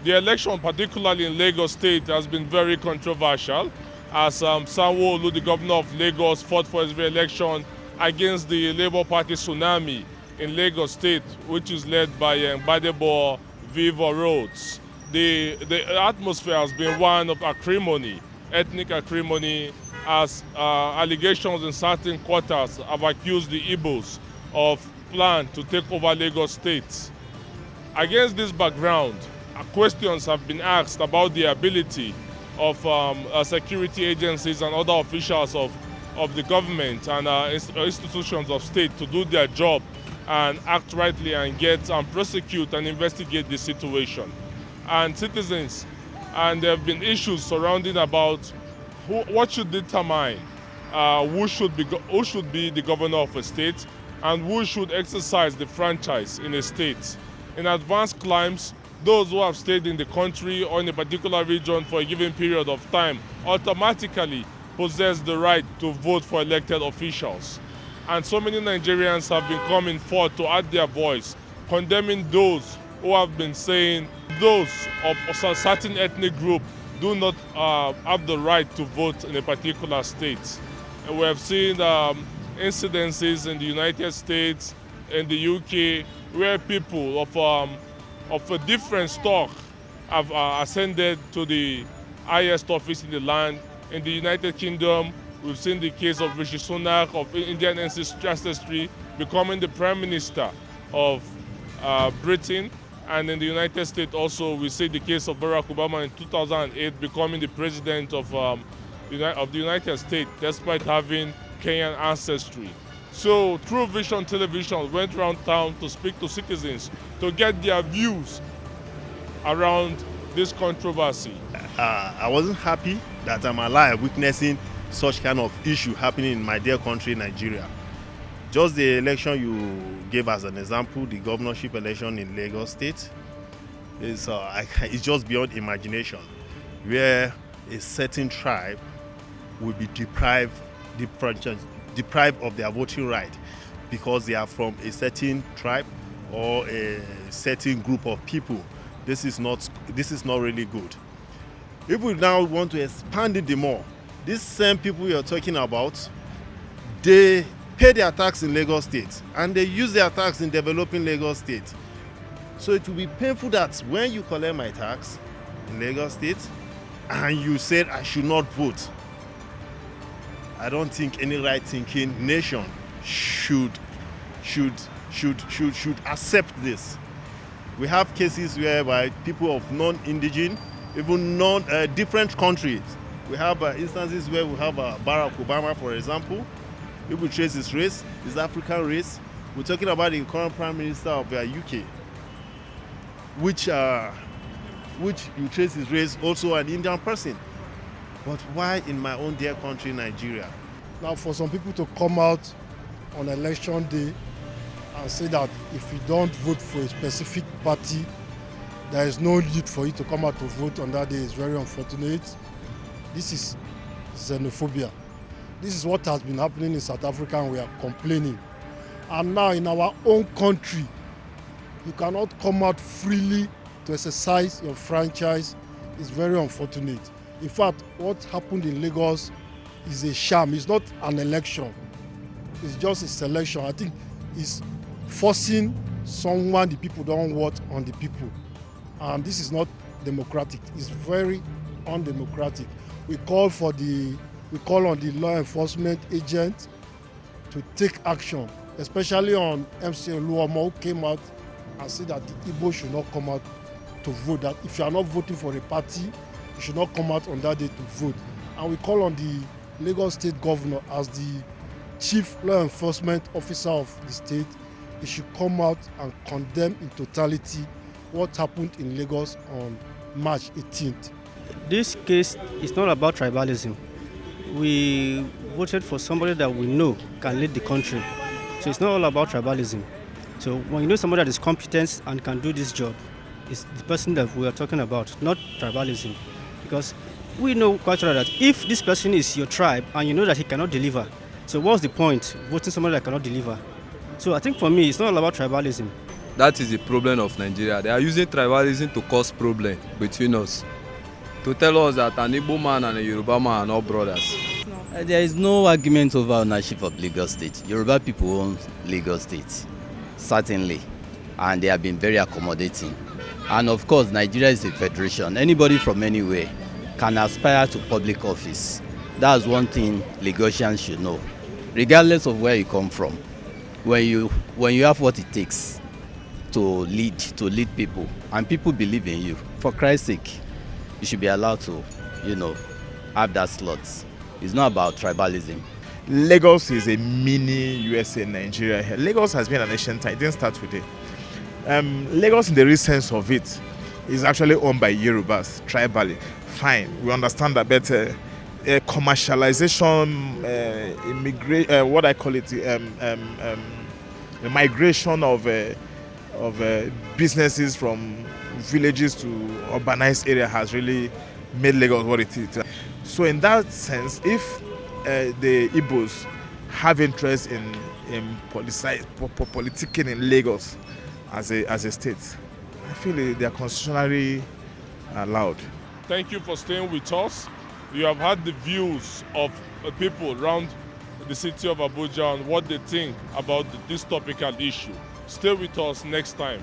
The election, particularly in Lagos State, has been very controversial as Sanwo-Olu, the governor of Lagos, fought for his re-election against the Labour Party tsunami in Lagos State, which is led by Gbadebo Viva Rhodes. The atmosphere has been one of acrimony, ethnic acrimony, as allegations in certain quarters have accused the Igbos of plan to take over Lagos State. Against this background, questions have been asked about the ability of security agencies and other officials of the government and institutions of state to do their job and act rightly and get and prosecute and investigate the situation. And citizens, and there have been issues surrounding about what should determine who should be the governor of a state and who should exercise the franchise in a state. In advanced climes, those who have stayed in the country or in a particular region for a given period of time automatically possess the right to vote for elected officials. And so many Nigerians have been coming forth to add their voice, condemning those who have been saying those of a certain ethnic group do not have the right to vote in a particular state. And we have seen incidences in the United States, in the UK, where people of a different stock have ascended to the highest office in the land. In the United Kingdom, we've seen the case of Rishi Sunak of Indian ancestry becoming the Prime Minister of Britain. And in the United States also, we see the case of Barack Obama in 2008 becoming the President of the United States, despite having Kenyan ancestry. So True Vision Television went around town to speak to citizens to get their views around this controversy. I wasn't happy that I'm alive witnessing such kind of issue happening in my dear country, Nigeria. Just the election you gave as an example, the governorship election in Lagos State, is it's just beyond imagination, where a certain tribe will be deprived of their voting right because they are from a certain tribe or a certain group of people. This is not really good. If we now want to expand it more, these same people you're talking about, they pay their tax in Lagos State and they use their tax in developing Lagos State. So it will be painful that when you collect my tax in Lagos State and you said I should not vote, I don't think any right-thinking nation should accept this. We have cases whereby people of non-indigenous, even different countries. We have instances where we have Barack Obama, for example. If we trace his race, his African race, we're talking about the current Prime Minister of the UK, which you trace his race, also an Indian person. But why in my own dear country, Nigeria? Now, for some people to come out on election day and say that if you don't vote for a specific party, there is no need for you to come out to vote on that day is very unfortunate. This is xenophobia. This is what has been happening in South Africa and we are complaining. And now in our own country, you cannot come out freely to exercise your franchise. It's very unfortunate. In fact, what happened in Lagos is a sham. It's not an election. It's just a selection. I think it's forcing someone the people don't want on the people. And this is not democratic. It's very undemocratic. We call on the law enforcement agent to take action, especially on MC Oluomo, who came out and said that the Igbo should not come out to vote. That if you are not voting for a party, you should not come out on that day to vote. And we call on the Lagos State Governor as the chief law enforcement officer of the state. He should come out and condemn in totality what happened in Lagos on March 18th. This case is not about tribalism. We voted for somebody that we know can lead the country. So it's not all about tribalism. So when you know somebody that is competent and can do this job, it's the person that we are talking about, not tribalism. Because we know quite well that if this person is your tribe and you know that he cannot deliver, so what's the point voting somebody that cannot deliver? So I think for me, it's not all about tribalism. That is the problem of Nigeria. They are using tribalism to cause problem between us. To tell us that an Igbo man and a Yoruba man are not brothers. There is no argument over ownership of Lagos State. Yoruba people own Lagos State, certainly, and they have been very accommodating. And of course, Nigeria is a federation. Anybody from anywhere can aspire to public office. That's one thing Lagosians should know, regardless of where you come from. When you have what it takes to lead people, and people believe in you, for Christ's sake, you should be allowed to, have that slot. It's not about tribalism. Lagos is a mini USA Nigeria. Lagos has been an ancient time. It didn't start today. Lagos, in the real sense of it, is actually owned by Yorubas, tribally. Fine, we understand that better. Commercialization, what I call it, the migration of businesses from villages to urbanized area has really made Lagos what it is. So in that sense, if the Igbos have interest in politicking in Lagos as a state, I feel they are constitutionally allowed. Thank you for staying with us. You have had the views of people around the city of Abuja on what they think about this topical issue. Stay with us next time.